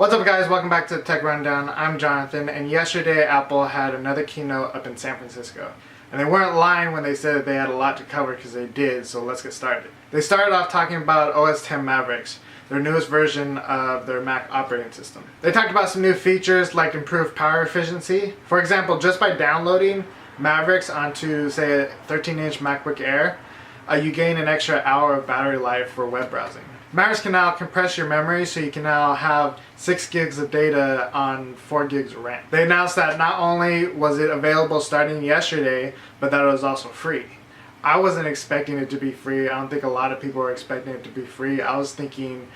What's up guys, welcome back to the Tech Rundown. I'm Jonathan, and yesterday Apple had another keynote up in San Francisco. And they weren't lying when they said that they had a lot to cover, because they did, so let's get started. They started off talking about OS X Mavericks, their newest version of their Mac operating system. They talked about some new features like improved power efficiency. For example, just by downloading Mavericks onto, say, a 13-inch MacBook Air, you gain an extra hour of battery life for web browsing. Mavericks can now compress your memory, so you can now have 6 gigs of data on 4 gigs of RAM. They announced that not only was it available starting yesterday, but that it was also free. I wasn't expecting it to be free. I don't think a lot of people were expecting it to be free. I was thinking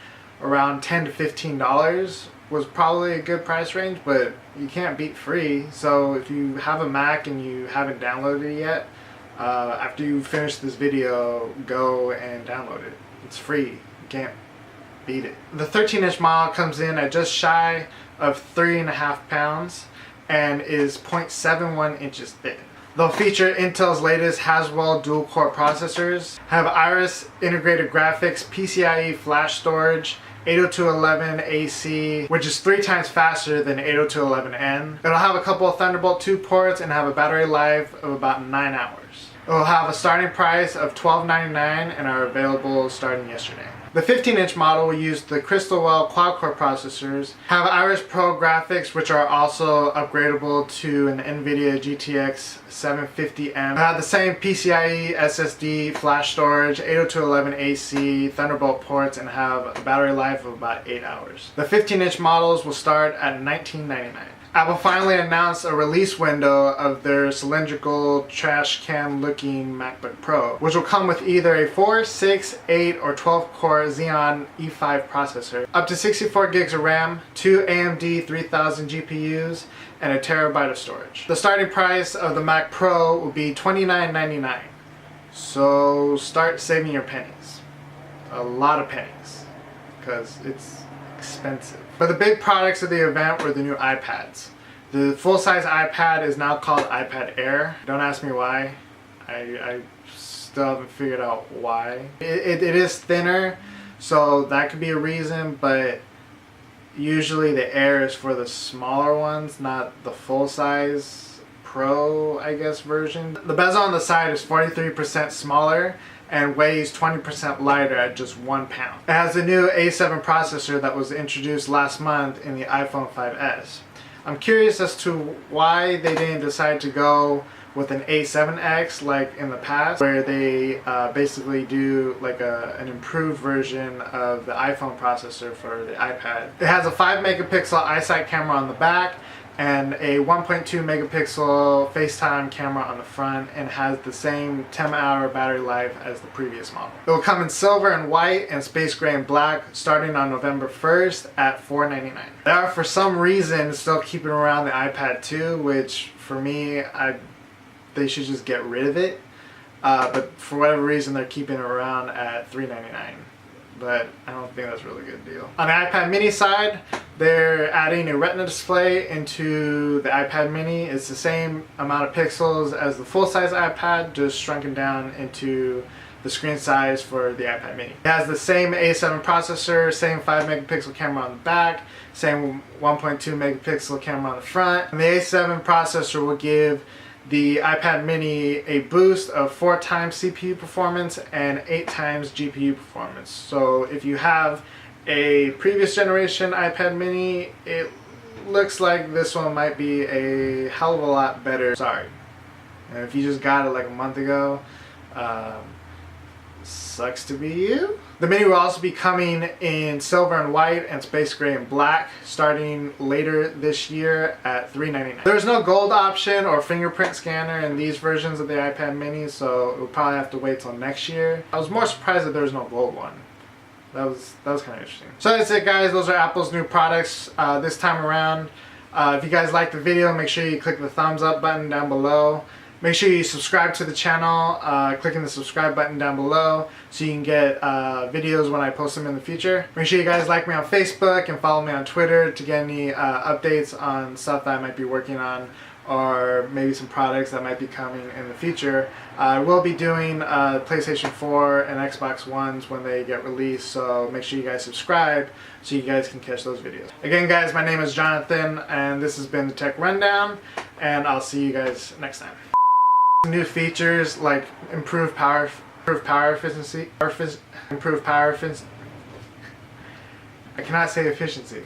around $10 to $15 was probably a good price range, but you can't beat free. So if you have a Mac and you haven't downloaded it yet, after you finish this video, go and download it. It's free. You can't beat it. The 13-inch model comes in at just shy of 3.5 pounds and is 0.71 inches thick. They'll feature Intel's latest Haswell dual-core processors, have Iris integrated graphics, PCIe flash storage, 802.11ac, which is 3 times faster than 802.11n. It'll have a couple of Thunderbolt 2 ports and have a battery life of about 9 hours. It'll have a starting price of $12.99 and are available starting yesterday. The 15-inch model will use the Crystalwell quad-core processors, have Iris Pro graphics, which are also upgradable to an NVIDIA GTX 750M. Have the same PCIe SSD, flash storage, 802.11ac, Thunderbolt ports, and have a battery life of about 8 hours. The 15-inch models will start at $19.99. Apple finally announced a release window of their cylindrical trash can looking MacBook Pro, which will come with either a 4, 6, 8, or 12 core Xeon E5 processor, up to 64 gigs of RAM, 2 AMD 3000 GPUs, and a terabyte of storage. The starting price of the Mac Pro will be $29.99. So start saving your pennies. A lot of pennies, because it's expensive. But the big products of the event were the new iPads. The full-size iPad is now called iPad Air. Don't ask me why. I still haven't figured out why. It is thinner, so that could be a reason, but usually the Air is for the smaller ones, not the full-size Pro, I guess, version. The bezel on the side is 43% smaller and weighs 20% lighter at just 1 pound. It has the new A7 processor that was introduced last month in the iPhone 5S. I'm curious as to why they didn't decide to go with an A7X like in the past, where they basically do like an improved version of the iPhone processor for the iPad. It has a 5 megapixel iSight camera on the back and a 1.2 megapixel FaceTime camera on the front, and has the same 10-hour battery life as the previous model. It will come in silver and white and space gray and black starting on November 1st at $499. They are for some reason still keeping around the iPad 2, which for me, they should just get rid of it. But for whatever reason, they're keeping it around at $399. But I don't think that's a really good deal. On the iPad mini side, they're adding a Retina display into the iPad mini. It's the same amount of pixels as the full-size iPad, just shrunken down into the screen size for the iPad mini. It has the same A7 processor, same 5 megapixel camera on the back, same 1.2 megapixel camera on the front. And the A7 processor will give the iPad mini a boost of 4 times CPU performance and 8 times GPU performance. So if you have a previous generation iPad mini, it looks like this one might be a hell of a lot better. Sorry. And if you just got it like a month ago, sucks to be you. The mini will also be coming in silver and white and space gray and black starting later this year at $399. There's no gold option or fingerprint scanner in these versions of the iPad mini, so we'll probably have to wait till next year. I was more surprised that there was no gold one. That was kind of interesting. So that's it guys, those are Apple's new products this time around. If you guys liked the video, make sure you click the thumbs up button down below. Make sure you subscribe to the channel, clicking the subscribe button down below so you can get videos when I post them in the future. Make sure you guys like me on Facebook and follow me on Twitter to get any updates on stuff that I might be working on or maybe some products that might be coming in the future. I will be doing PlayStation 4 and Xbox Ones when they get released, so make sure you guys subscribe so you guys can catch those videos. Again guys, my name is Jonathan and this has been the Tech Rundown, and I'll see you guys next time. New features like improved power efficiency. I cannot say efficiency.